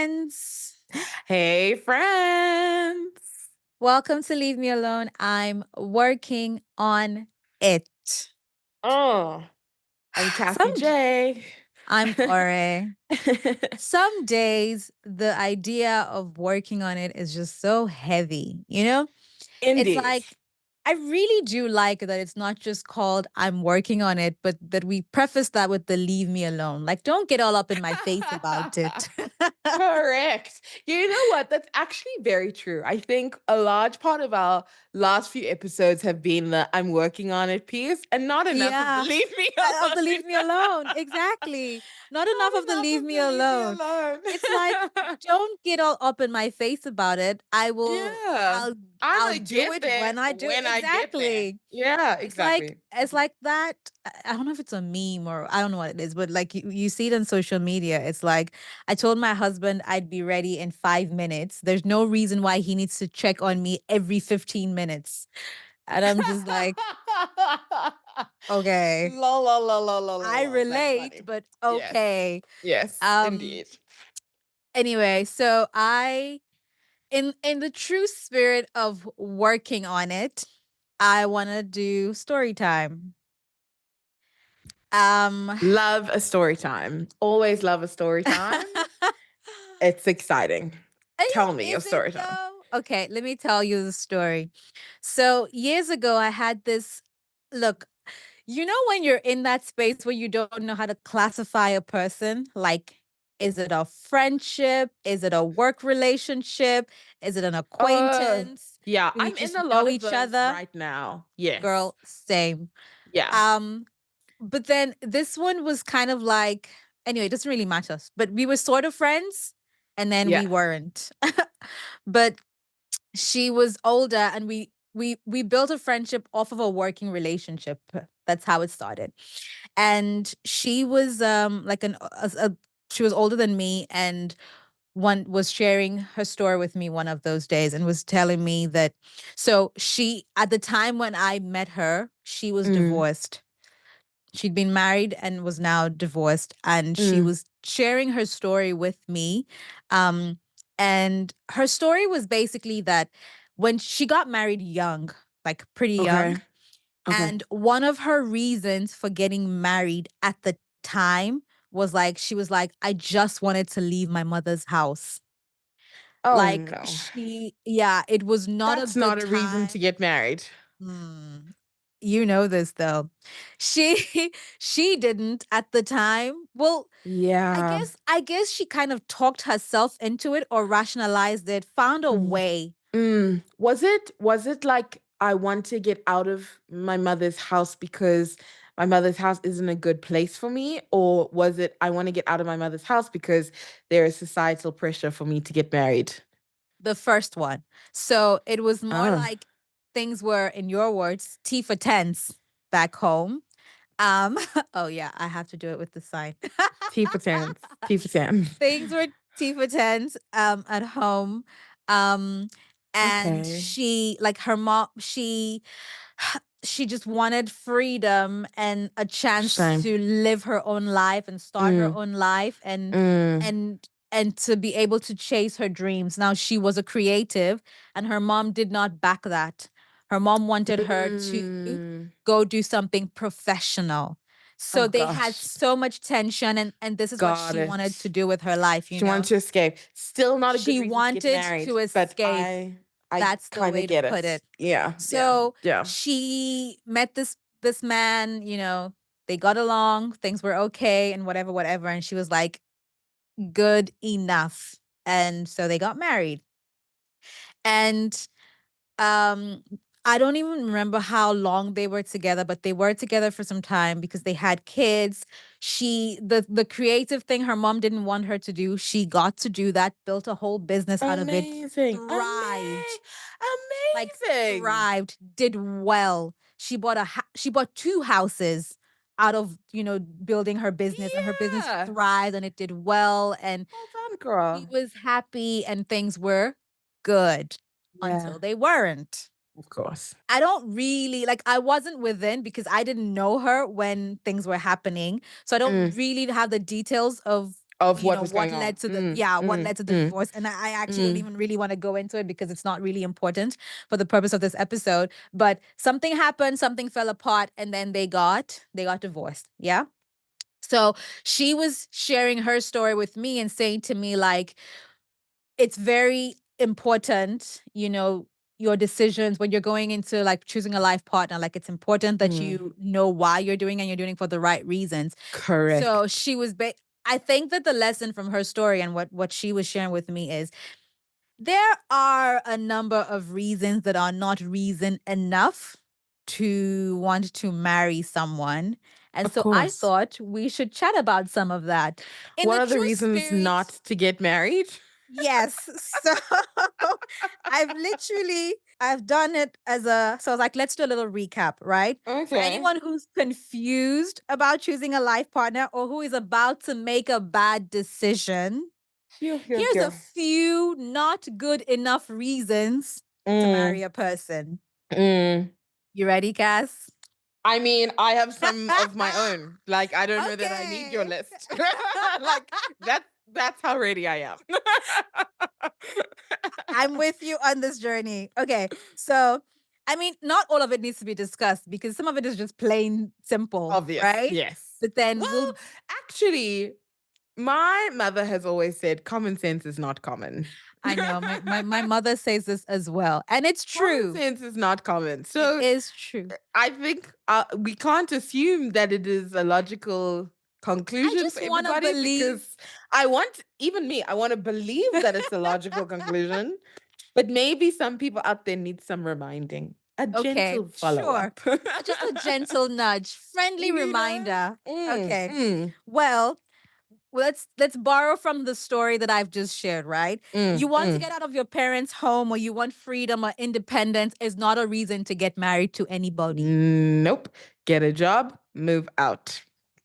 friends. Hey, friends. Welcome to Leave Me Alone. I'm working on it. Oh, I'm Kathy Some J. I'm Ore. Some days the idea of working on it is just so heavy, you know? It's Indeed. like I really do like that it's not just called I'm working on it, but that we preface that with the leave me alone. Like, don't get all up in my face about it. Correct. You know what? That's actually very true. I think a large part of our last few episodes have been the I'm working on it piece and not enough of the Yeah. leave me Of the leave alone. me alone. Exactly. Not enough of Not the enough leave of me the leave me alone. alone. It's like, don't get all up in my face about it. Yeah. I'm I'll gonna do get it there when I do it. when I get there. Exactly. Yeah, It's like exactly. it's like that. I don't know if it's a meme or I don't know what it is, but like you see it on social media. It's like I told my husband I'd be ready in 5 minutes. There's no reason why he needs to check on me every 15 minutes. And I'm just like, okay, Lol, lol, lol, lol, lol, lol, I lol. That's relate, funny. but Yes. okay. Yes, Um indeed. anyway, so I in the true spirit of working on it, I want to do story time. Um Love a story time. Always love a story time. It's exciting. Tell me your Is it story time. though? Okay, let me tell you the story. So years ago, I had this look. You know when you're in that space where you don't know how to classify a person? Like, is it a friendship? Is it a work relationship? Is it an Oh, acquaintance? yeah. Do we I'm in just a lot know of each those other? right now. Yes. Girl, same. Yeah. Um, but then this one was kind of like, anyway, it doesn't really matter. But we were sort of friends and then we Yeah. weren't. But she was older and we built a friendship off of a working relationship. That's how it started. And she was like she was older than me, and one was sharing her story with me one of those days and was telling me that so she at the time when I met her, she was Mm, divorced. She'd been married and was now divorced, and she mm. was sharing her story with me. Um, and her story was basically that when she got married young, like pretty young, Okay. Okay. and one of her reasons for getting married at the time was like, she was like, I just wanted to leave my mother's house. Oh Like, no. yeah, it was not a That's good not a reason time. to get married. Hmm. You know this though. She she didn't at the time. Well, I Yeah. guess I guess she kind of talked herself into it or rationalized it, found a Mm. way. Was it like I want to get out of my mother's house because my mother's house isn't a good place for me? Or was it I want to get out of my mother's house because there is societal pressure for me to get married? The first one. So it was more Oh, like things were, in your words, T for tense back home. Um, oh yeah, I have to do it with the sign. T for tens. T for ten. Things were T for tens at home. Um and Okay. she like her mom she just wanted freedom and a chance Shame. to live her own life and start her Mm, own life mm, and and to be able to chase her dreams. Now she was a creative and her mom did not back that. Her mom wanted her to mm. go do something professional. So Oh they had gosh. so much tension, and this is what Got she wanted to it. do with her life, you She wanted know. to escape. Still not a good She reason to get wanted married, to but escape. I That's the kind of way to get put it. it. Yeah, yeah, So yeah. she met this man, you know, they got along, things were okay and whatever, whatever. And she was like, good enough. And so they got married. And um I don't even remember how long they were together, but they were together for some time because they had kids. The creative thing her mom didn't want her to do, she got to do that, built a whole business out of it, Amazing. thrived, like Amazing. thrived, did well. She bought two houses out of, you know, building her business, and her business Yeah. thrived and it did well, and Well done, she girl. was happy and things were good Yeah, until they weren't. of course. I don't really like, I wasn't within because I didn't know her when things were happening. So I don't Mm. really have the details of Of you what know, was what going on. led to the yeah, what led to the Mm, divorce. And I actually don't mm. even really want to go into it because it's not really important for the purpose of this episode. But something happened, something fell apart, and then they got divorced. Yeah. So she was sharing her story with me and saying to me, like, it's very important, your decisions when you're going into like choosing a life partner. Like, it's important that Mm. you know why you're doing and you're doing it for the right reasons. So Correct. she was, I think that the lesson from her story and what she was sharing with me is there are a number of reasons that are not reason enough to want to marry someone. And Of so I course. thought we should chat about some of that in What the are the true reasons not spirit. to get married? Yes. So I've done it so I was like, let's do a little recap, right? For Okay. anyone who's confused about choosing a life partner or who is about to make a bad decision, Phew, phew, here's a phew. few not good enough reasons to marry Mm, a person. mm. You ready, Cass? I mean, I have some of my own. Like, I don't know that I need your Okay. list. Like, that's how ready I am. I'm with you on this journey. Okay. So, I mean, not all of it needs to be discussed because some of it is just plain simple, Obvious, right? yes. But then Well, actually, my mother has always said common sense is not common. I know my mother says this as well. And it's Common true. sense is not common. It So is true. I think we can't assume that it is a logical I conclusion just for want to everybody believe. because even me, I want to believe that it's a logical conclusion, but maybe some people out there need some reminding, a Okay, gentle follow sure. up. Just a gentle nudge, friendly You know? reminder. Mm, Okay. mm, Well, let's borrow from the story that I've just shared, right? You mm, want to mm. get out of your parents' home or you want freedom or independence is not a reason to get married to anybody. Nope. Get a job, move out.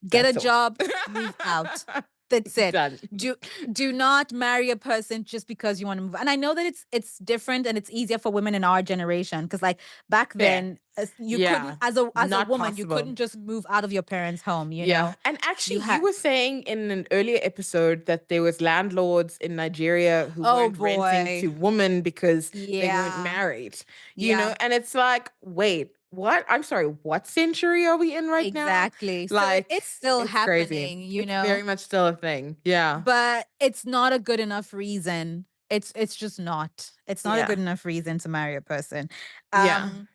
Get a That's all. job, move out. That's it. Done. Do do not marry a person just because you want to move. And I know that it's different and it's easier for women in our generation because like back Fair. then you couldn't Yeah. as a Not woman you possible. couldn't just move out of your parents' home, Yeah. And You actually, you had were saying in an earlier episode that there was landlords in Nigeria who Oh weren't renting boy. to women because they weren't Yeah. married, Yeah. and it's like, wait, what? I'm sorry, what century are we in right now? Exactly. So it Like, is still it's crazy. happening, It's very much still a thing. Yeah. but it's not a good enough reason. It's just not. It's not a Yeah. good enough reason to marry a person. Yeah. Um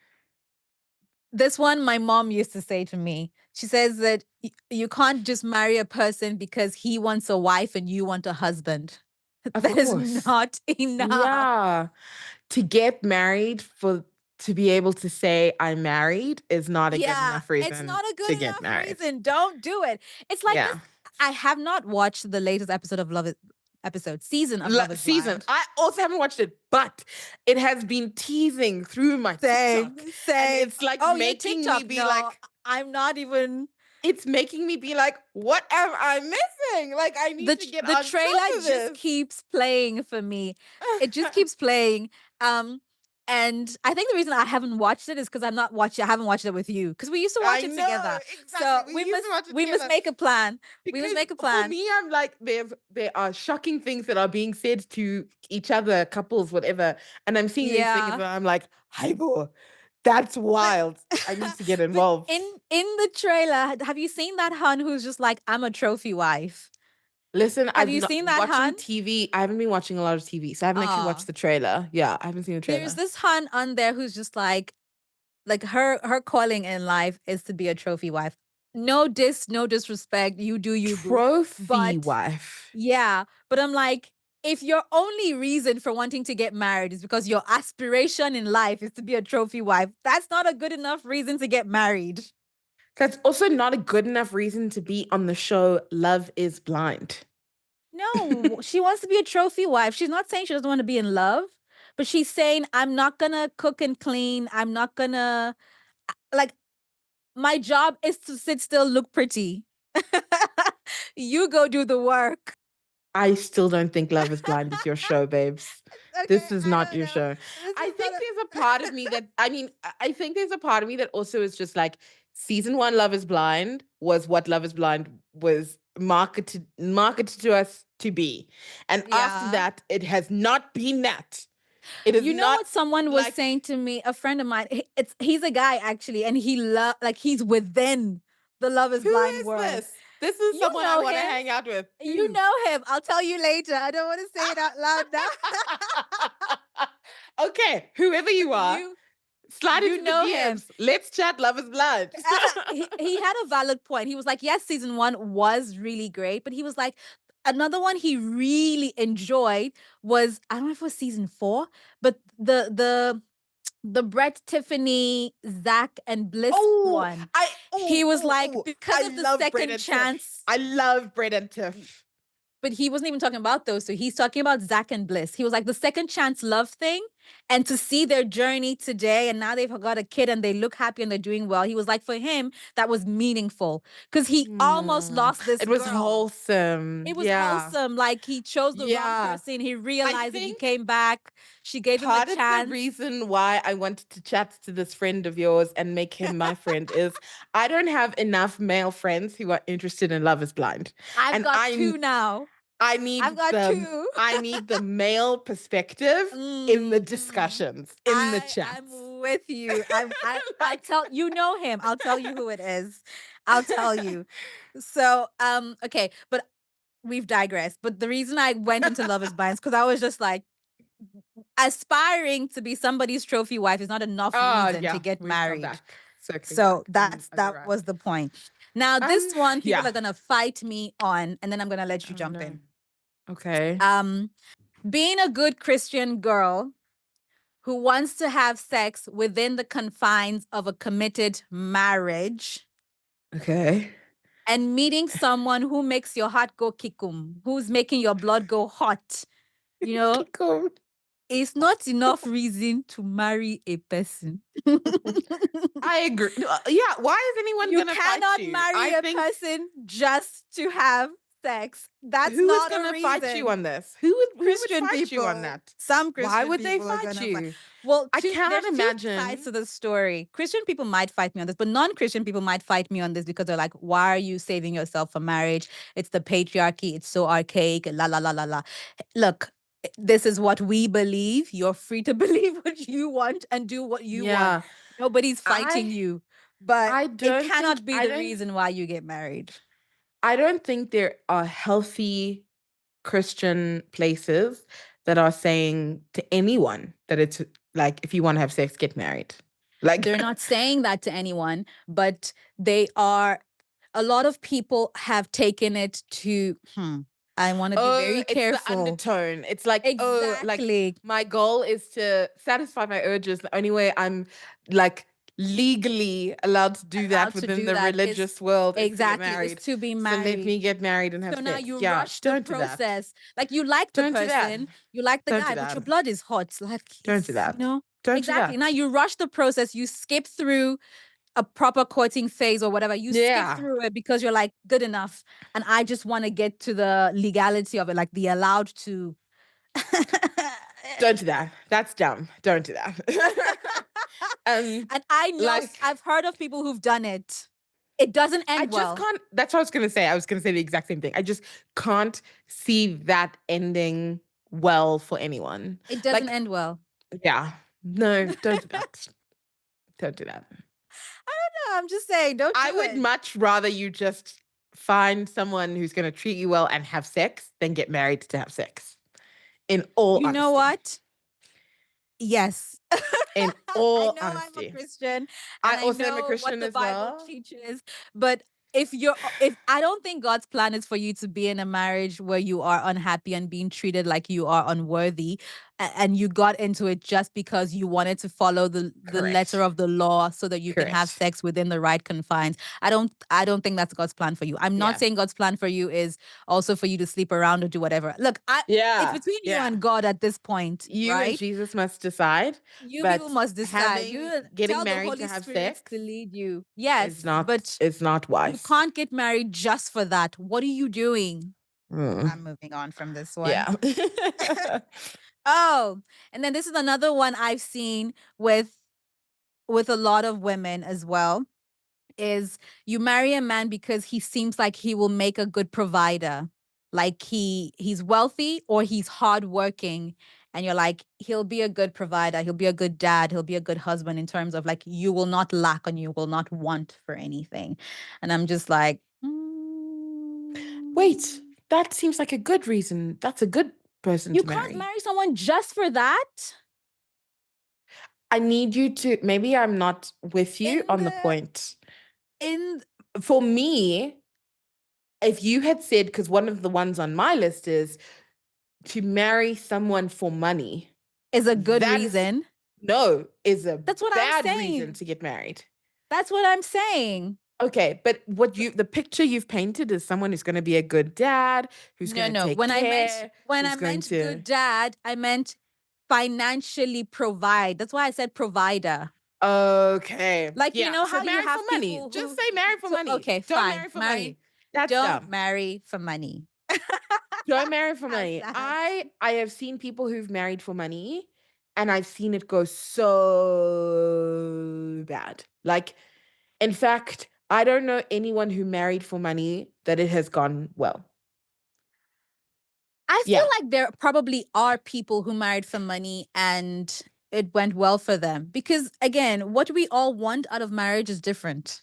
this one my mom used to say to me. She says that you can't just marry a person because he wants a wife and you want a husband. Of That is course. not enough. Yeah. To get married for to be able to say I'm married is not a good Yeah, enough it's reason not a to good get enough married. reason. Don't do it. It's like this. Yeah. I have not watched the latest episode of season of Love is Season. Blind. I also haven't watched it, but it has been teasing through my Same, TikTok. And same. it's like Oh, your making me TikTok. be No, like, I'm not even. it's making me be like, what am I missing? Like, I need to get The on top trailer of just this. keeps playing for me. It just keeps playing. Um, and I think the reason I haven't watched it is because I haven't watched it with you because we used to watch I it know, together. exactly. So We we used must to watch it we must together. make a plan. We must Because make a for plan. me, I'm like, there are shocking things that are being said to each other, couples, whatever. And I'm seeing these things Yeah. and I'm like, Hybo, that's But wild. I need to get but involved. in the trailer, have you seen that hun who's just like, I'm a trophy wife? Listen, Have I've you not seen that watching hun? TV. I haven't been watching a lot of TV, so I haven't actually watched Oh, the trailer. Yeah, I haven't seen the there's trailer. this hun on there who's just like her calling in life is to be a trophy wife. No disrespect. You do you, boo. Trophy But wife. yeah, but I'm like, if your only reason for wanting to get married is because your aspiration in life is to be a trophy wife, that's not a good enough reason to get married. That's also not a good enough reason to be on the show Love is Blind. No, she wants to be a trophy wife. She's not saying she doesn't want to be in love, but she's saying, I'm not gonna cook and clean. I'm not gonna, like, my job is to sit still, look pretty. You go do the work. I still don't think Love is Blind is your show, babes. Okay, This is I not don't your know. show. This I is not think a there's a part of me that, I mean, I think there's a part of me that also is just like season one Love is Blind was what Love is Blind was marketed to us to be. And after Yeah. that, it has not been that. It is You know not what someone was like, saying to me? A friend of mine. He's a guy actually, and like he's within the Love Is who Blind is world. this? This is You someone I know want to him. hang out with. You Who? know him. I'll tell you later. I don't want to say it out loud now. Okay, whoever But you are, slide you into the know him. DMs. Let's chat Love is Blind. He had a valid point. He was like, yes, season one was really great, but he was like, another one he really enjoyed was, I don't know if it was season four, but the Brett, Tiffany, Zach, and Bliss Oh, one. I He oh was oh like, oh because I of the love Bread second and Tiff. chance. I love Bread and Tiff. But he wasn't even talking about those two. He's talking about Zach and Bliss. He was like the second chance love thing. And to see their journey today, and now they've got a kid and they look happy and they're doing well. He was like, for him, that was meaningful because he almost Mm, lost this it was girl. wholesome. It was Yeah. wholesome. Like he chose the wrong Yeah. person. He I realized it. He think came back. She gave him a part of the chance. reason why I wanted to chat to this friend of yours and make him my friend is I don't have enough male friends who are interested in Love is Blind. I've And got two now. I I've need got the two. I need the male perspective in the Mm. discussions, in the I'm chats. with you. I'll Like, tell you know him. I'll tell you who it is. I'll tell you. So okay, but we've digressed. But the reason I went into Love is Blind is because I was just like aspiring to be somebody's trophy wife is not enough oh reason to yeah, get we've gone married. back, circling So back. And you're that right. was the point. Now this one people Yeah. are gonna fight me on, and then I'm gonna let you Oh jump no. in. Okay. Um being a good Christian girl who wants to have sex within the confines of a committed marriage Okay. and meeting someone who makes your heart go kikum, who's making your blood go hot, you know, Kiko. it's not enough reason to marry a person. I agree. Yeah, why is anyone You gonna fight cannot you? I marry a think person just to have sex. That's who is not a gonna fight you reason. on this? Who would Christian fight you on people, that? some Why Christian would they people are fight gonna fight. you? Well, I cannot there's two sides imagine. to the story. Christian people might fight me on this, but non-Christian people might fight me on this because they're like, "Why are you saving yourself for marriage? It's the patriarchy. It's so archaic." La la la la la. Look, this is what we believe. You're free to believe what you want and do what you want. Yeah. Nobody's fighting I you, but I it don't think cannot be the reason why you get married. I don't think there are healthy Christian places that are saying to anyone that it's like if you want to have sex, get married. Like They're not saying that to anyone, but they are. A lot of people have taken it to, I want to be oh, very it's the careful. undertone. It's like, oh, like Exactly. my goal is to satisfy my urges. The only way I'm like legally allowed to do that Allowed to within do the that is religious world is to get exactly is married. to be So let married. me get married and have So now sex. you Yeah, rush the don't do that. process. Like you like the Don't do that. person, you like the Don't do guy, but that. your blood is hot. Like Don't do it's, that. Don't do exactly. Now that. you rush the process, you skip through a proper courting phase or whatever. You skip Yeah. through it because you're like, good enough. And I just want to get to the legality of it, like the allowed to. Don't do that. That's dumb. Don't do that. um, And I know like I've heard of people who've done it. It doesn't I end just well. can't. That's what I was gonna say. I was gonna say the exact same thing. I just can't see that ending well for anyone. It doesn't Like, end well. yeah, no, don't do that. Don't do that. No, I'm just saying, don't I do would it. much rather you just find someone who's gonna treat you well and have sex than get married to have sex. In all You know honesty. what? Yes. In I all know I'm a honesty. Christian I and I also am a know what Christian the as Bible well. teaches, but if I don't think God's plan is for you to be in a marriage where you are unhappy and being treated like you are unworthy and you got into it just because you wanted to follow the letter Correct. of the law so that you can have Correct. sex within the right confines. I don't think that's God's plan for you. I'm not Yeah. saying God's plan for you is also for you to sleep around or do whatever. Look, it's Yeah. between you Yeah. and God at this point, You and right? Jesus must decide, You people but must decide. having You getting tell the married to Holy have Spirit sex to lead you. Yes, but is not you wise. can't get married just for that. What are you doing? Mm. I'm moving on from this one. Yeah. Oh, and then this is another one I've seen with a lot of women as well. is you marry a man because he seems like he will make a good provider. Like he's wealthy or he's hardworking. And you're like, he'll be a good provider, he'll be a good dad, he'll be a good husband in terms of like you will not lack and you will not want for anything. And I'm just like, Wait, that seems like a good reason. That's a good person you to can't marry. marry someone just for that. I need you to, maybe I'm not with you In on the the point. in For me, if you had said, because one of the ones on my list is to marry someone for money, is a good that is reason. no, is a That's what I'm bad reason saying. to get married. That's what I'm saying. Okay, but the picture you've painted is someone who's going to be a good dad, who's going No, to no. take care, When I who's going meant to good dad, I meant financially provide. That's why I said provider. Okay. Like you Yeah. know So how you marry for have money. people Just who say marry for so money. okay, Don't fine. marry for Marry. money. That's Don't dumb. marry for money. Don't marry for How's money. that? I have seen people who've married for money and I've seen it go so bad. Like, in fact, I don't know anyone who married for money that it has gone well. I feel Yeah. like there probably are people who married for money and it went well for them. Because again, what we all want out of marriage is different.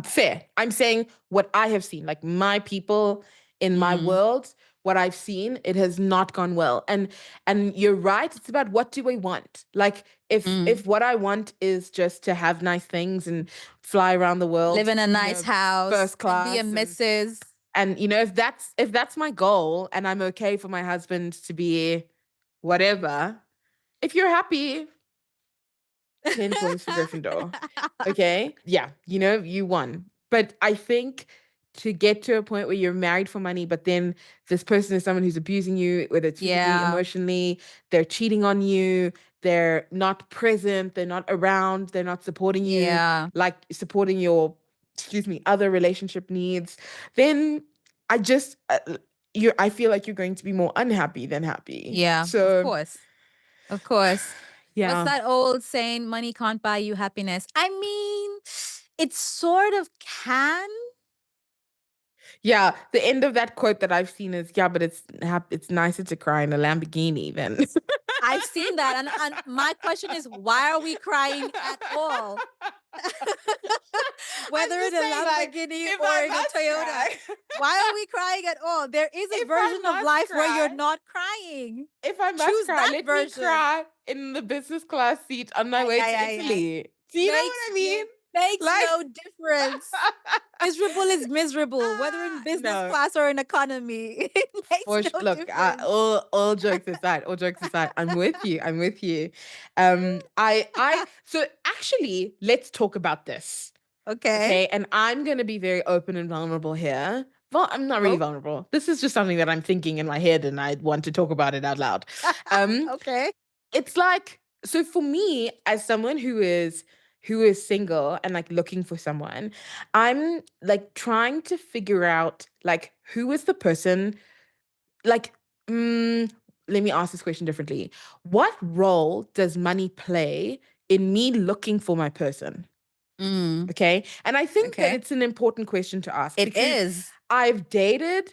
Fair. I'm saying what I have seen, like my people in my Mm, world, what I've seen, it has not gone well. And you're right, it's about what do we want? Like mm. if what I want is just to have nice things and fly around the Live world, in a nice house first and be a class missus. and if that's my goal and I'm okay for my husband to be whatever, if you're happy, 10 points for Gryffindor. Okay. Yeah. You won. But I think to get to a point where you're married for money, but then this person is someone who's abusing you, whether it's physically, Yeah. emotionally, they're cheating on you, they're not present, they're not around, they're not supporting you, Yeah. like supporting your, excuse me, other relationship needs, then I just, I feel like you're going to be more unhappy than happy. Yeah. Of So, course. Of course. What's yeah. that old saying? Money can't buy you happiness. I mean, it sort of can. Yeah, the end of that quote that I've seen is, yeah, but it's nicer to cry in a Lamborghini than I've seen that. And my question is, why are we crying at all? I'm Whether in just a saying, like, Lamborghini if or I in a must Toyota. cry, Why are we crying at all? There is a if I version of must life where you're cry, not crying. if I must Choose cry, that let me version. cry in the business class seat on my Ay, way ay, to ay, ay. Italy. Do you know what I mean? Makes Like, no difference. Miserable is miserable, whether in business no. class or in economy. It makes no Look, difference. all jokes aside, I'm with you. I'm with you. So actually, let's talk about this. Okay. Okay, and I'm going to be very open and vulnerable here. Well, I'm not really Oh, vulnerable. This is just something that I'm thinking in my head and I want to talk about it out loud. Um, okay. it's like, so for me as someone who is single and like looking for someone, I'm like trying to figure out like who is the person like let me ask this question differently. What role does money play in me looking for my person? Mm, Okay. And I think that okay. it's an important question to ask It because is. I've dated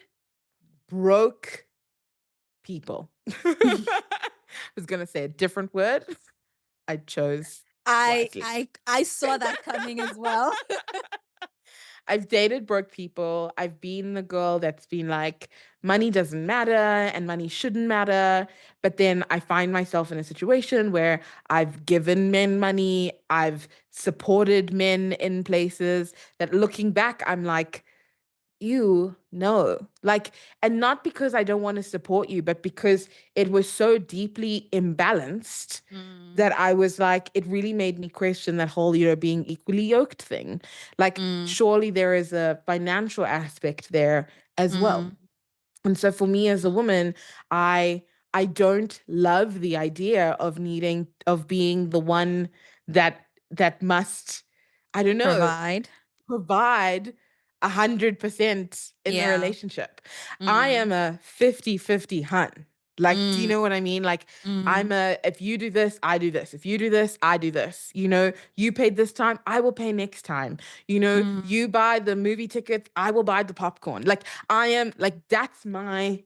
broke people. I was going to say a different word. I chose wisely. I saw that coming as well. I've dated broke people. I've been the girl that's been like, money doesn't matter and money shouldn't matter. But then I find myself in a situation where I've given men money, I've supported men in places that looking back, I'm like, you no. Like, and not because I don't want to support you, but because it was so deeply imbalanced Mm, that I was like, it really made me question that whole, being equally yoked thing. Like, mm, surely there is a financial aspect there as well. mm, And so for me as a woman, I I don't love the idea of needing of being the one that must, I don't know, provide. provide 100% in the Yeah. relationship. I Mm, am a 50-50 hun. Like, do you Mm, know what I mean? Like, mm, if you do this, I do this. If you do this, I do this. You paid this time, I will pay next time. mm, You buy the movie tickets, I will buy the popcorn. Like, I am like, that's my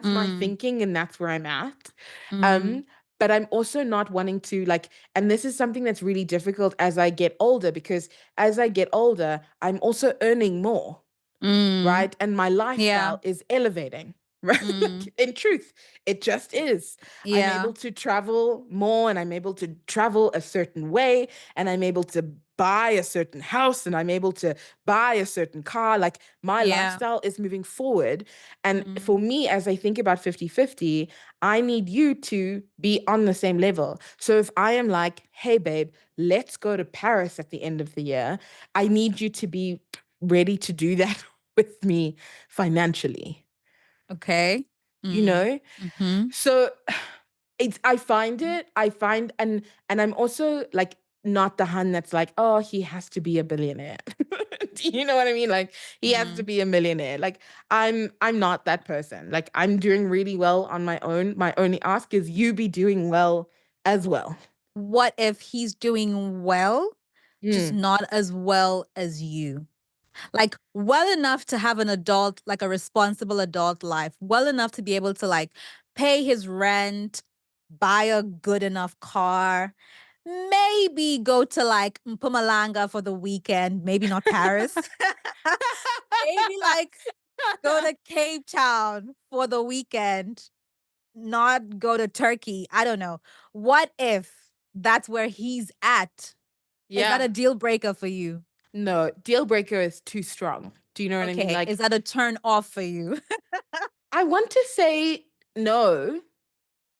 mm, thinking, and that's where I'm at. mm, Um, but I'm also not wanting to like, and this is something that's really difficult as I get older, because as I get older, I'm also earning more, mm. right? And my Yeah. lifestyle is elevating, right? Mm. Like, in truth, it just is. I'm Yeah. able to travel more, and I'm able to travel a certain way, and I'm able to buy a certain house, and I'm able to buy a certain car. Like, my Yeah. lifestyle is moving forward. And Mm. for me, as I think about 50-50, I need you to be on the same level. So if I am like, hey, babe, let's go to Paris at the end of the year, I need you to be ready to do that with me financially, Okay. you Mm. know? Mhm. So and I'm also like not the hun that's like, oh, he has to be a billionaire. Do you know what I mean? Like, he has to Mm. be a millionaire. Like, I'm not that person. Like, I'm doing really well on my own. My only ask is you be doing well as well. What if he's doing well, just Mm. not as well as you? Like well enough to have an adult, like a responsible adult life, well enough to be able to like pay his rent, buy a good enough car, maybe go to like Mpumalanga for the weekend, maybe not Paris. Maybe like go to Cape Town for the weekend, not go to Turkey. I don't know. What if that's where he's at? Is that Yeah. a deal breaker for you? No, deal breaker is too strong. Do you know what I mean? Okay. Like, Is that a turn off for you? I want to say no.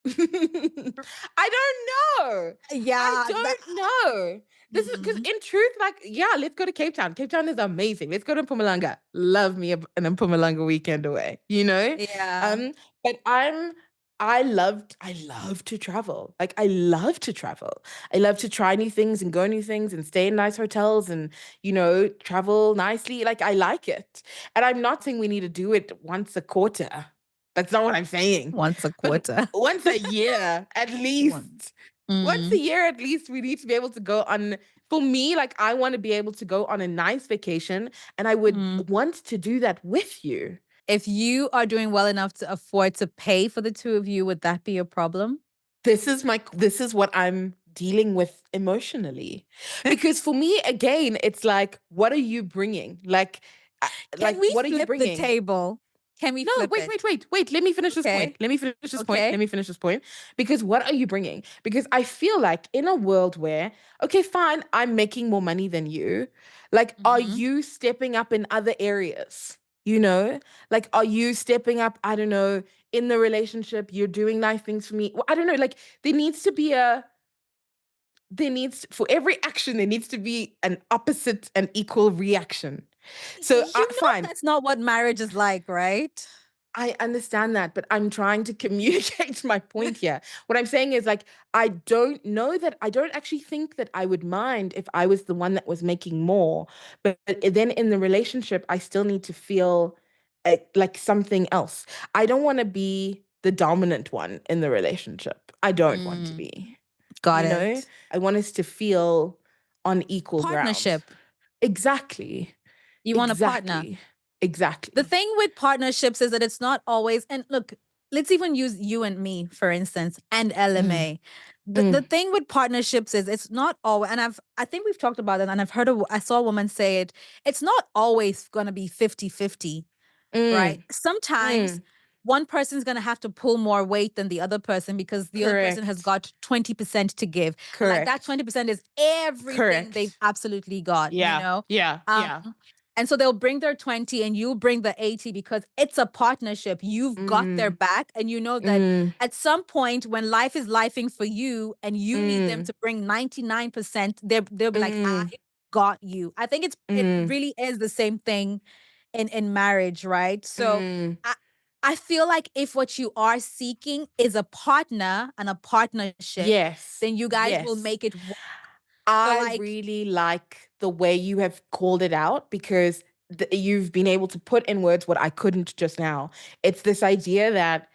I don't know. I Yeah, that don't know. This is because, mm, in truth, like, yeah, let's go to Cape Town. Cape Town is amazing. Let's go to Mpumalanga. Love me an Mpumalanga weekend away, you know? yeah. Um, but I love to travel. Like, I love to travel. I love to try new things and go new things and stay in nice hotels and, travel nicely. Like, I like it. And I'm not saying we need to do it once a quarter. That's not what I'm saying. Once a But quarter. once a year, at One. least. Once a Mm, year, at least, we need to be able to go on. For me, like, I want to be able to go on a nice vacation, and I would mm. want to do that with you. If you are doing well enough to afford to pay for the two of you, would that be a problem? This is what I'm dealing with emotionally. Because for me, again, it's like, what are you bringing? Can we what are you flip the bringing? table? Can we No, flip wait, wait, it? wait, wait. Let me finish this point. Okay. Let me finish this point. Okay. Let me finish this point. Because what are you bringing? Because I feel like in a world where, okay, fine, I'm making more money than you. Like, are Hmm. you stepping up in other areas? You know, like, are you stepping up? I don't know, in the relationship, you're doing nice things for me. Well, I don't know. Like, there needs to be for every action, there needs to be an opposite and equal reaction. So, You know fine. that's not what marriage is like, right? I understand that, but I'm trying to communicate my point here. What I'm saying is, like, I don't actually think that I would mind if I was the one that was making more. But then in the relationship, I still need to feel like something else. I don't want to be the dominant one in the relationship. I don't want to Mm, be, got you know? it. I want us to feel on equal ground. Partnership. Exactly. You want a partner. Exactly. The Exactly. thing with partnerships is that it's not always, and look, let's even use you and me, for instance, and Mm, LMA. The mm, thing with partnerships is it's not always, and I think we've talked about it, and I saw a woman say it, it's not always going to be 50-50, right? mm. Sometimes Mm, one person's going to have to pull more weight than the other person because the other person has correct. got 20% to give. And like that Correct. 20% is everything they've Correct. absolutely got, you Yeah. know? Yeah. Um, Yeah. and so they'll bring their 20 and you bring the 80 because it's a partnership. You've got their Mm, back. And you know that mm, at some point when life is lifing for you and you need them mm, to bring 99%, they'll be like, I mm, got you. I think it mm, really is the same thing in marriage, right? So mm. I I feel like if what you are seeking is a partner and a partnership, Yes. then you guys will Yes. make it work. So I like really like the way you have called it out, because you've been able to put in words what I couldn't just now. It's this idea that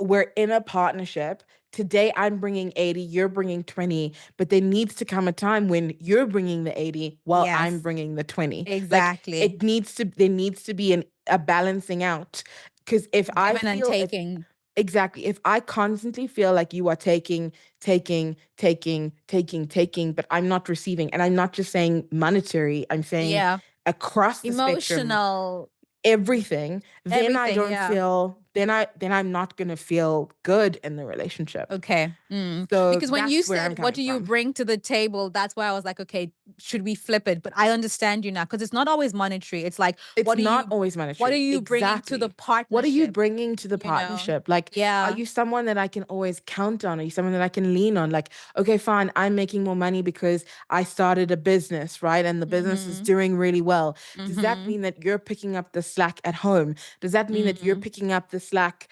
we're in a partnership. Today I'm bringing 80, you're bringing 20, but there needs to come a time when you're bringing the 80 while I'm Yes, bringing the 20. Like exactly. there needs to be a balancing out. Because if I Giving and feel if taking. exactly, if I constantly feel like you are taking, taking, taking, taking, taking, but I'm not receiving, and I'm not just saying monetary, I'm saying Yeah. across the spectrum, Emotional, everything, then I everything. don't Yeah. feel, then I'm not gonna feel good in the relationship. Okay. So Because when you that's where I'm said, what coming do you from. bring to the table? That's why I was like, okay, should we flip it? But I understand you now because it's not always monetary. It's like, It's not always what are monetary. you bringing to the Exactly. What are you partnership? bringing to the You know? partnership? Like, are Yeah. you someone that I can always count on? Are you someone that I can lean on? Like, okay, fine, I'm making more money because I started a business, right? And the business is Mm-hmm. doing really well. Does that Mm-hmm. mean that you're picking up the slack at home? Does that mean that you're Mm. picking up the slack,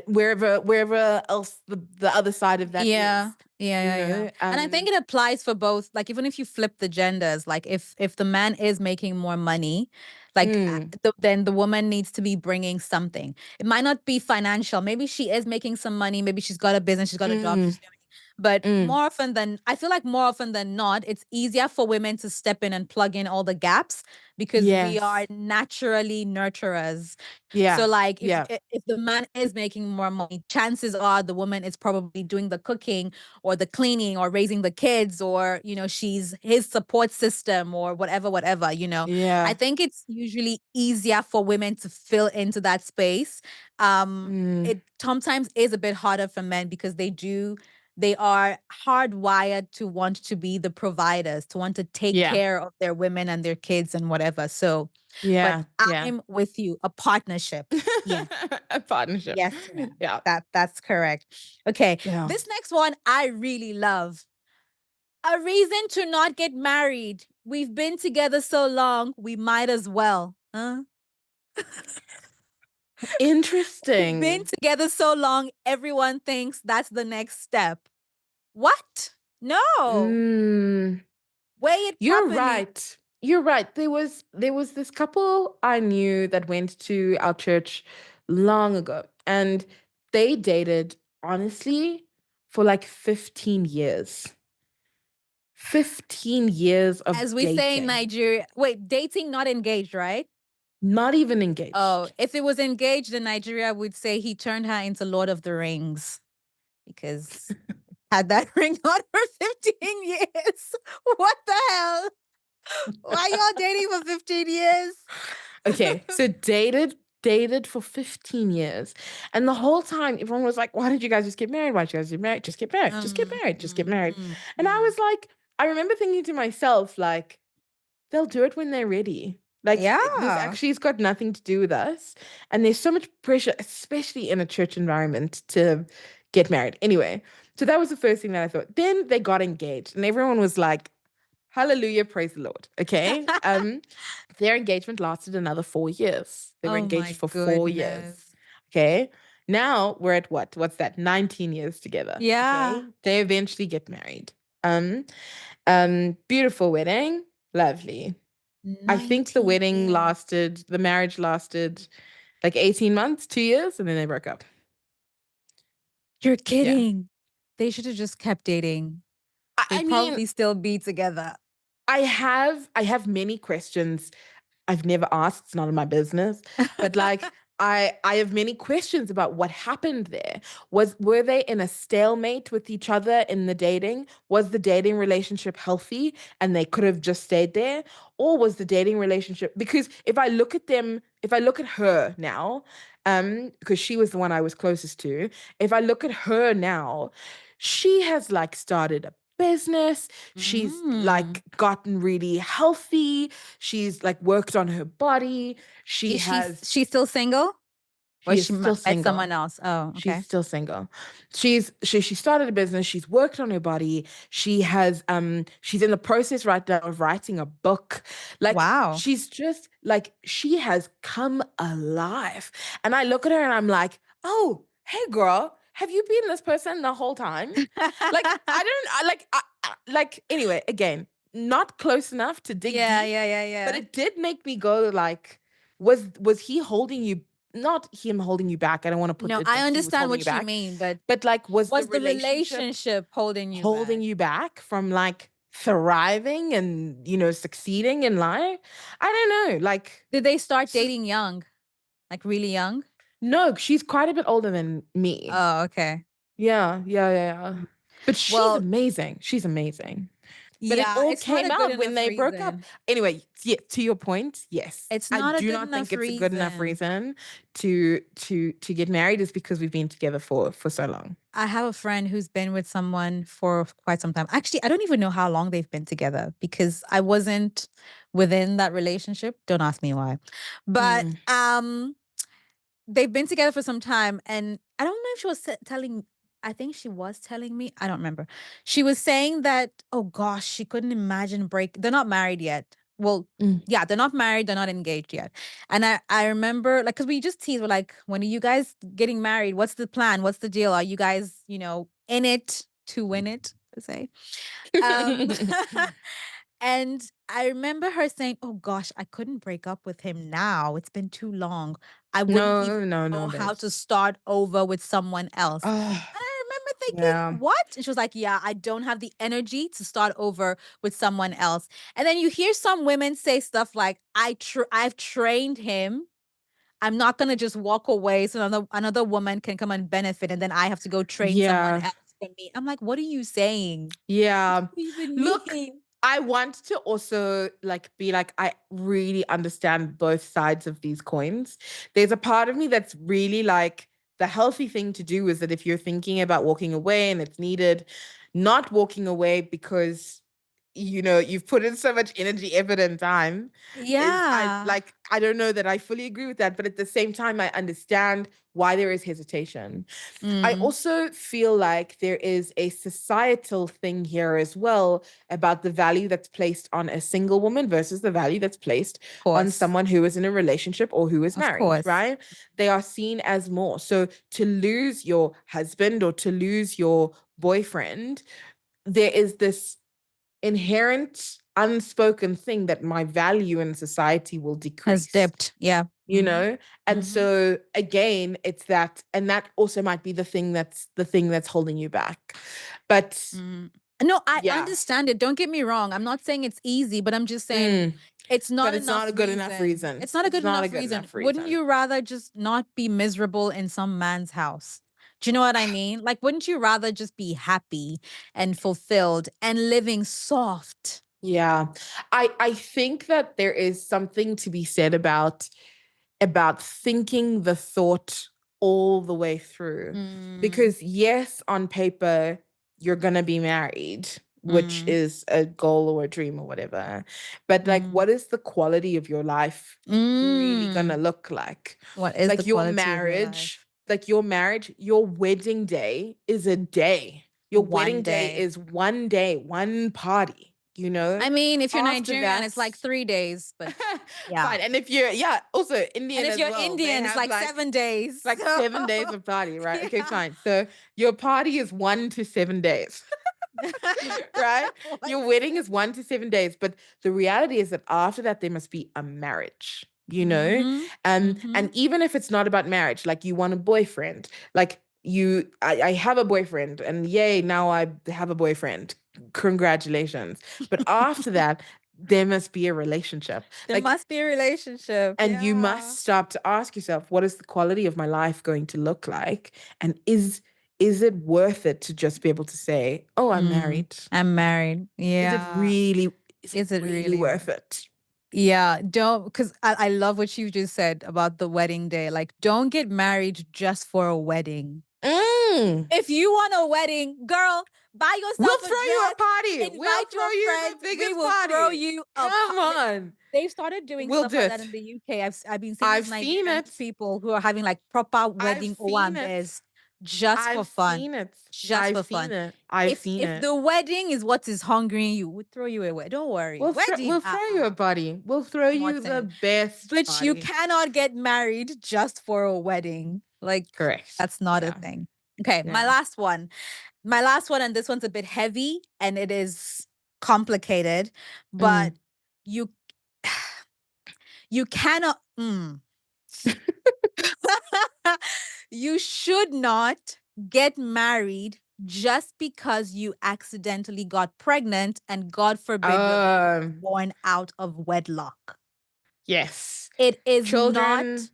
wherever else the other side of that Yeah. is? Yeah, You yeah, yeah. know? And I think it applies for both. Like even if you flip the genders, like if the man is making more money, like Mm, then the woman needs to be bringing something. It might not be financial. Maybe she is making some money. Maybe she's got a business. She's got a job. mm, But mm. more often than I feel like more often than not, it's easier for women to step in and plug in all the gaps because we are Yes. naturally nurturers. So Yeah. like Yeah. if the man is making more money, chances are the woman is probably doing the cooking or the cleaning or raising the kids or she's his support system or whatever. I Yeah. think it's usually easier for women to fill into that space. Um Mm, it sometimes is a bit harder for men because they are hardwired to want to be the providers, to want to take yeah. care of their women and their kids and whatever. So, but Yeah. Yeah. I'm with you. A partnership. Yes. A partnership. Yes to that. Yeah. That's correct. Okay. Yeah. This next one I really love. A reason to not get married. We've been together so long, we might as well. Huh? We've been Interesting. together so long, everyone thinks that's the next step. What? No. Mm, Weigh it you're properly. right. You're right. There was this couple I knew that went to our church long ago, and they dated honestly for like 15 years. 15 years of As we say in dating. Nigeria. Wait, dating, not engaged, right? Not even Oh, engaged. if it was engaged in Nigeria, we'd say he turned her into Lord of the Rings because had that ring on for 15 years. What the hell? Why y'all dating for 15 years? Okay, so dated for 15 years. And the whole time everyone was like, why did you guys just get married? Why did you guys get married? Just get married. Just get married. Just get married. And I Mm. was like, I remember thinking to myself, like, they'll do it when they're ready. Like, this Yeah. actually has got nothing to do with us. And there's so much pressure, especially in a church environment, to get married. Anyway, so that was the first thing that I thought. Then they got engaged, and everyone was like, hallelujah, praise the Lord. Okay. Their engagement lasted another 4 years. They were Oh engaged my for 4 years. goodness. Okay. Now we're at what? What's that? 19 years together. Yeah. Okay. They eventually get married. Um, beautiful wedding. Lovely. I think 19 years. the marriage lasted like 18 months, 2 years, and then they broke up. You're Yeah. kidding. They should have just kept dating. I They'd mean, probably still be together. I have many questions I've never asked, it's none of my business. But like I have many questions about what happened there. Were they in a stalemate with each other in the dating? Was the dating relationship healthy and they could have just stayed there? Or was the dating relationship, because if I look at her now, because she was the one I was closest to, if I look at her now, she has like started a business. She's Mm. like gotten really healthy. She's like worked on her body. She Is she has she's still single? Or she is she still met someone single. else? Oh, She's okay. still single. She started a business, she's worked on her body. She's in the process right now of writing a book. Like Wow. she's just like she has come alive. And I look at her and I'm like, "Oh, hey girl, have you been this person the whole time?" Like I don't I like like anyway, again, not close enough to dig Yeah, deep, yeah, yeah, but yeah. it did make me go like, was he holding you not him holding you back. I don't want to put No, it I that he was understand holding you what you back, mean, but but like, was the was the relationship relationship holding you holding back? you back from like thriving and, succeeding in life? I don't know. Like, Did they start s- dating young? Like really young? no, she's quite a bit older than me. Oh, okay. Yeah, yeah, yeah, yeah. Mm. But she's Well, amazing. She's amazing. But it yeah, all it's not came a good out when enough they broke up. reason. Anyway, yeah, to your point, yes. It's I not a do good not think enough it's a good enough reason. reason to get married is because we've been together for so long. I have a friend who's been with someone for quite some time. Actually, I don't even know how long they've been together because I wasn't within that relationship. Don't ask me why. But Mm, they've been together for some time, and I don't know if she was telling, I think she was telling me, I don't remember. She was saying that, oh gosh, she couldn't imagine they're not married yet. Well, mm. yeah, they're not married, they're not engaged yet. And I remember, like, because we just teased, we're like, when are you guys getting married? What's the plan? What's the deal? Are you guys, in it to win it, per se? Um And I remember her saying, "Oh gosh, I couldn't break up with him now. It's been too long. I wouldn't even No, no, no, know how to babes. start over with someone else." Oh, And I remember thinking, yeah. "What?" And she was like, "Yeah, I don't have the energy to start over with someone else." And then you hear some women say stuff like, I've trained him. I'm not gonna just walk away so another woman can come and benefit, and then I have to go train someone Yeah. else for me." I'm like, "What are you saying? What Yeah. do you even Look, mean?" I want to also like be like, I really understand both sides of these coins. There's a part of me that's really like, the healthy thing to do is that if you're thinking about walking away and it's needed, not walking away because you've put in so much energy, effort, and time, is I Yeah. like, I don't know that I fully agree with that, but at the same time I understand why there is hesitation. I Mm, also feel like there is a societal thing here as well about the value that's placed on a single woman versus the value that's placed on course. someone who is in a relationship or who is Of married, course. right? They are seen as more. So to lose your husband or to lose your boyfriend, there is this inherent unspoken thing that my value in society will Has decrease, dipped. Yeah. you Mhm. know and Mhm. so again, it's that, and that also might be the thing that's holding you back, but Mm. No, I yeah. understand it. Don't get me wrong. I'm not saying it's easy, but I'm just saying Mm, it's but not it's not enough a good enough reason. reason. It's not a It's good not a enough good reason. enough Wouldn't reason. you rather just not be miserable in some man's house? Do you know what I mean? Like, wouldn't you rather just be happy and fulfilled and living soft? Yeah, I think that there is something to be said about thinking the thought all the way through. Mm, Because, yes, on paper, you're going to be married, which mm, is a goal or a dream or whatever. But, like, mm, what is the quality of your life really going to mm. look like? What is the Like, quality of your life? your wedding day is a day. Your One wedding day day. is one day, one party, you know? I mean, if you're After Nigerian, that, it's like 3 days, but yeah. fine. And if you're, yeah, also And Indian if as you're well, they Indian, it's have like 7 days. like So, 7 days of party, right? Okay, yeah. fine. So your party is 1 to 7 days, right? 1 Your to wedding is 7. 1 to 7 days. But the reality is that after that, there must be a marriage, Mhm. And Mhm. even if it's not about marriage, like you want a boyfriend, like I have a boyfriend, and yay, now I have a boyfriend. Congratulations. But after that, there must be a relationship. There Like, must be a relationship. and you Yeah. must stop to ask yourself, what is the quality of my life going to look like? And is it worth it to just be able to say, "Oh, I'm Mm. married"? I'm married. Is it Yeah. really is it Is it really really worth worth? it? Yeah, don't, because I love what you just said about the wedding day. Like, don't get married just for a wedding. Mm. If you want a wedding, girl, buy We'll yourself a throw you a dress, party. We'll invite throw your you the friends. We biggest will throw party. you a Come on. They've started doing We'll stuff do like that it. in the UK. I've been seeing I've these seen Nigerian it. people who are having like proper I've wedding seen it. owambes just for I've fun. seen it. Just I've for seen fun. it. I've seen If it. the wedding is what is hungering you, we'll throw you away. Don't worry. We'll Wedding, throw you a party. We'll throw you the Martin. best But you party. cannot get married just for a wedding. Like, Correct. that's not a Yeah. thing. Okay, my Yeah. last one. My last one, and this one's a bit heavy and it is complicated, but Mm. you you cannot You should not get married just because you accidentally got pregnant and God forbid your baby was Um, born out of wedlock. yes. It is Children, not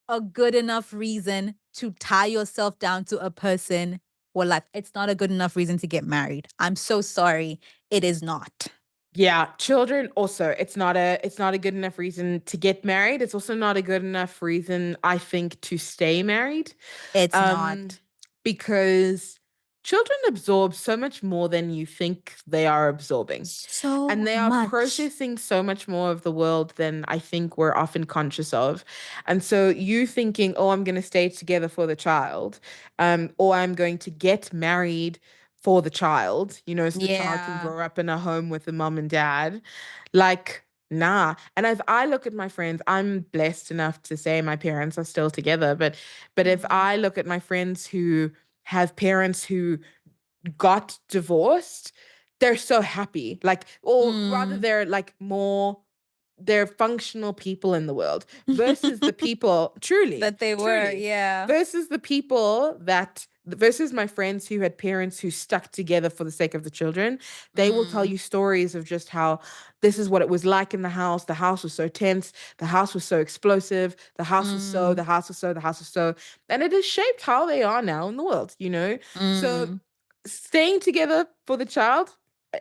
a good enough reason to tie yourself down to a person for life. It's not a good enough reason to get married. I'm so sorry. It is not. yeah, children also, it's not a good enough reason to get married. It's also not a good enough reason, I think, to stay married. It's Um, not. because children absorb so much more than you think they are absorbing. And So they are much. processing so much more of the world than I think we're often conscious of. And so you thinking, oh, I'm going to stay together for the child, or I'm going to get married for the child, so the child can Yeah. grow up in a home with a mom and dad. Like, nah. And if I look at my friends, I'm blessed enough to say my parents are still together, but if Mhm. I look at my friends who have parents who got divorced, they're so happy. Like, or rather, Mm. they're like more, they're functional people in the world versus the people, truly, That they were, truly, yeah. versus the people that, versus my friends who had parents who stuck together for the sake of the children. They will tell Mm. you stories of just how this is what it was like in the house. The house was so tense. The house was so explosive. Mm. The house was so. And it has shaped how they are now in the world. So Mm. staying together for the child,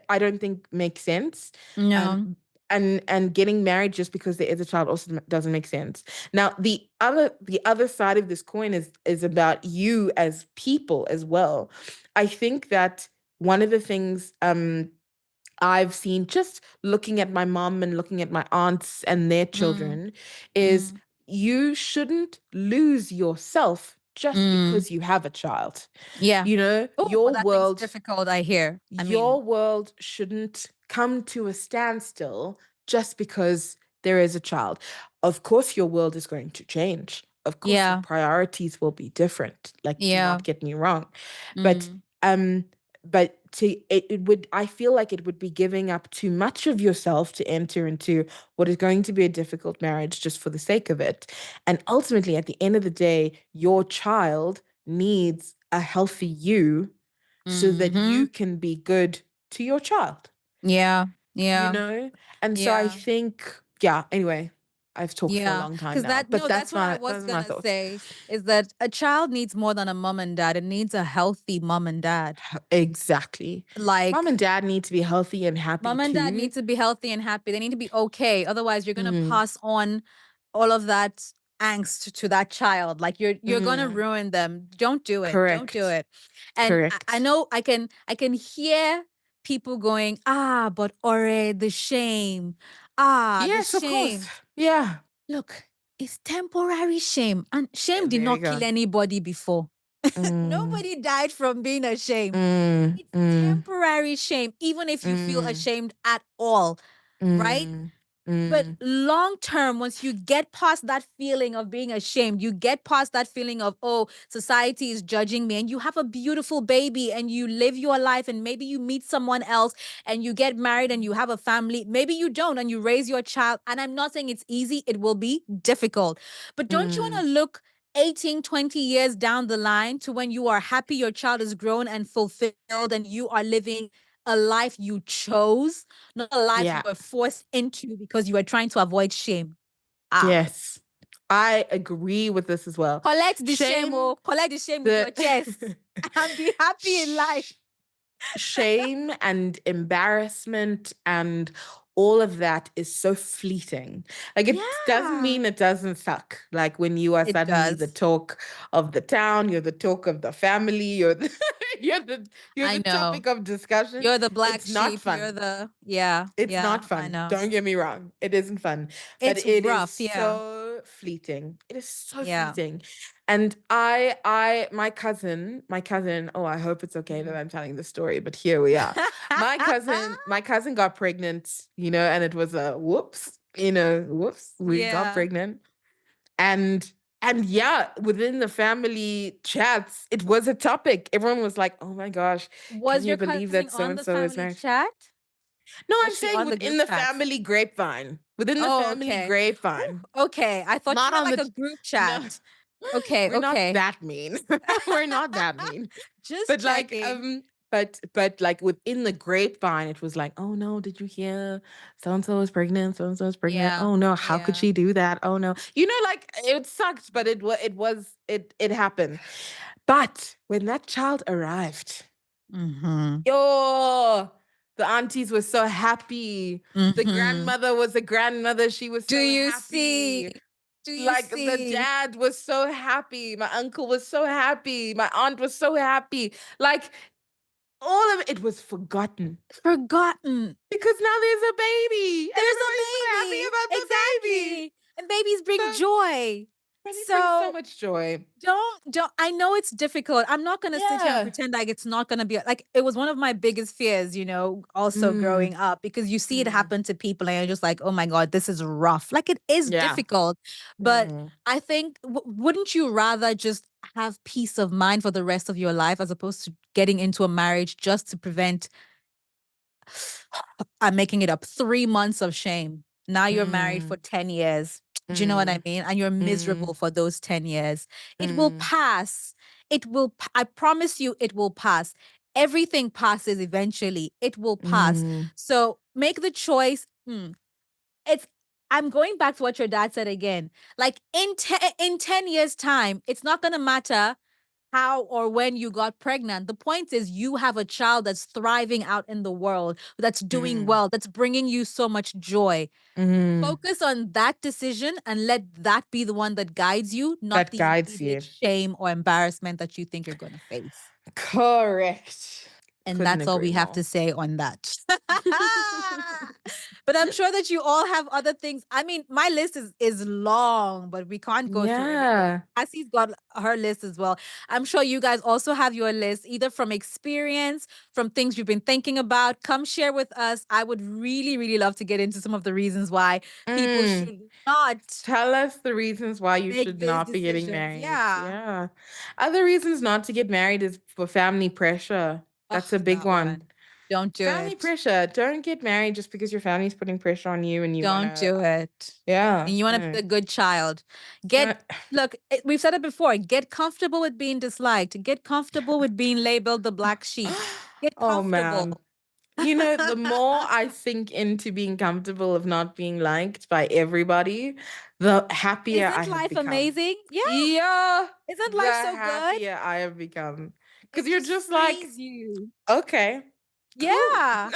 I don't think makes sense. Um, No. and getting married just because there is a child also doesn't make sense. Now, the other side of this coin is about you as people as well. I think that one of the things I've seen just looking at my mom and looking at my aunts and their Mm. children is Mm. you shouldn't lose yourself just Mm. because you have a child. Yeah. You know, Oh, that thing's difficult, I hear. I mean, your world shouldn't come to a standstill just because there is a child. Of course, your world is going to change. Of course, your yeah. priorities will be different. Like, do Yeah. not get me wrong. But Mm. um, it would, I feel like it would be giving up too much of yourself to enter into what is going to be a difficult marriage just for the sake of it. And ultimately, at the end of the day, your child needs a healthy you so that you Mhm. can be good to your child, Yeah. you Yeah. know? And so I Yeah. think, yeah, anyway, I've talked for a Yeah. long time Because now, that but no, that's that's what I my was those are my gonna thoughts. say is that a child needs more than a mom and dad. It needs a healthy mom and dad. Exactly. Mom Like and dad need to be healthy and happy mom and dad too. need to be healthy and happy. They need to be okay. Otherwise, you're gonna Mm, pass on all of that angst to that child. Like you're gonna mm, ruin them. Don't do it. Don't do correct. it. And I Correct. know I can hear people going, ah, but Ore, the shame. Ah, the Yes, of course. shame. Yeah. Look, it's temporary shame. And shame did There you not go. kill anybody before. Mm, Nobody died from being ashamed. mm, It's mm, temporary shame, even if you feel mm, ashamed at all, right? mm, But mm, long term, once you get past that feeling of being ashamed, you get past that feeling of, oh, society is judging me, and you have a beautiful baby and you live your life, and maybe you meet someone else and you get married and you have a family. Maybe you don't and you raise your child. And I'm not saying it's easy, it will be difficult. But don't you want mm. to look 18, 20 years down the line to when you are happy your child is grown and fulfilled and you are living a life you chose, not a life you Yeah. were forced into because you were trying to avoid shame. Ah, Yes. I agree with this as well. collect the shame, Shame, oh, collect the shame with the your chest and be happy in life. sh- shame and embarrassment and all of that is so fleeting. Like, it doesn't Yeah, mean it doesn't suck. Like, when you are it suddenly the does. talk of the town, you're the talk of the family, you're the you're I the know. topic of discussion. You're the black It's not sheep. You're fun. the, yeah, It's not yeah, I fun. know. Don't get me wrong. It isn't fun, but It's it is rough. Yeah, so fleeting. It is so yeah. fleeting. And my cousin, oh, I hope it's okay that Mhm. I'm telling the story, but here we are. My cousin got pregnant, and it was a whoops, whoops, we got Yeah. pregnant. And and yeah, within the family chats, it was a topic. Everyone was like, "Oh my gosh, can Was you your believe cousin that so on and the so is family married?" chat? No, Was I'm she saying on the within group the chat? family grapevine. Within the Oh, family okay. Ooh, grapevine. okay. I thought you Not meant on like the a group no. chat. Okay, We're not okay. that mean. We're not that mean. Just But like, checking. but like within the grapevine, it was like, oh no, did you hear? So and so is pregnant. So and so is pregnant. Yeah. Oh no, how could Yeah. she do that? Oh no, like it sucked, but it happened. But when that child arrived, Mhm. yo, the aunties were so happy. The Mhm. grandmother was a grandmother. She was Do so you see? happy. Do you Like the see? dad was so happy. My uncle was so happy. My aunt was so happy. Like all of it was forgotten Forgotten. because now there's a baby and There's a everybody's so happy baby. about the baby. Exactly. And babies bring So joy. babies bring so So much joy. don't I know it's difficult. I'm not gonna sit here and Yeah. pretend like it's not gonna be like it was one of my biggest fears, also Mm, growing up because you see it mm, happen to people and you're just like, oh my God, this is rough. Like it is yeah. difficult. But Mm, I think wouldn't you rather just have peace of mind for the rest of your life as opposed to getting into a marriage just to prevent I'm making it up 3 months of shame. Now you're married for mm, 10 years. Do you know what I mm, mean? And you're miserable mm, for those 10 years. It will mm, pass. I promise you, it will pass. Everything passes eventually. It will pass. mm, So make the choice. It's, I'm going back to what your dad said again. Like in 10 years' time, it's not going to matter how or when you got pregnant. The point is, you have a child that's thriving out in the world, that's doing mm, well, that's bringing you so much joy. mm. Focus on that decision and let that be the one that guides you, not That the guides immediate you. shame or embarrassment that you think you're going to face. Correct. And Couldn't that's all agree we have to more. say on that. But I'm sure that you all have other things. I mean, my list is long, but we can't go through everything. Yeah. Cassie's got her list as well. I'm sure you guys also have your list, either from experience, from things you've been thinking about. Come share with us. I would really, really love to get into some of the reasons why people Mm. should not Tell us the reasons why you make should these not be getting decisions. married. Yeah. Yeah. Other reasons not to get married is for family pressure. Oh, That's a big that one. one. Don't do Family it. pressure. Don't get married just because your family's putting pressure on you and you want Don't to. do it. Yeah. And you want to be No. the good child. Get, No. look, we've said it before. Get comfortable with being disliked. Get comfortable with being labeled the black sheep. Get Oh, comfortable. man. The more I sink into being comfortable of not being liked by everybody, the happier I Isn't have life become. amazing? Yeah. Yeah, Isn't the life so good? happier I have become. Because It you're just just like, frees you. okay, cool. Yeah.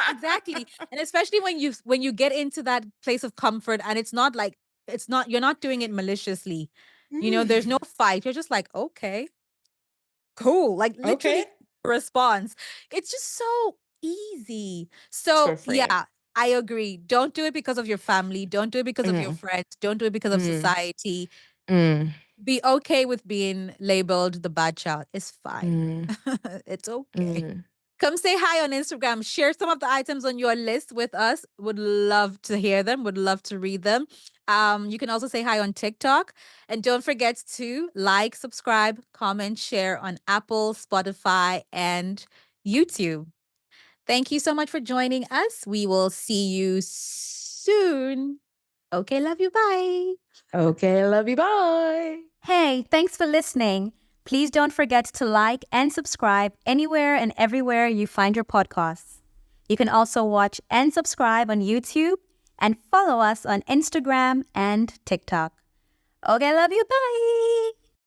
Exactly. And especially when you get into that place of comfort and it's not like it's not you're not doing it maliciously. There's no Mm, fight. You're just like, okay, cool. Like okay. literally response. It's just so easy. So So, freeing. yeah, I agree. Don't do it because of your family. Don't do it because of your Mm, friends. Don't do it because of mm, society. mm, Be okay with being labeled the bad child. It's fine. mm, It's okay. mm. Come say hi on Instagram. Share some of the items on your list with us. Would love to hear them. Would love to read them. You can also say hi on TikTok. And don't forget to like, subscribe, comment, share on Apple, Spotify, and YouTube. Thank you so much for joining us. We will see you soon. Okay, love you. Bye. Okay, love you. Bye. Hey, thanks for listening. Please don't forget to like and subscribe anywhere and everywhere you find your podcasts. You can also watch and subscribe on YouTube and follow us on Instagram and TikTok. Okay, love you. Bye.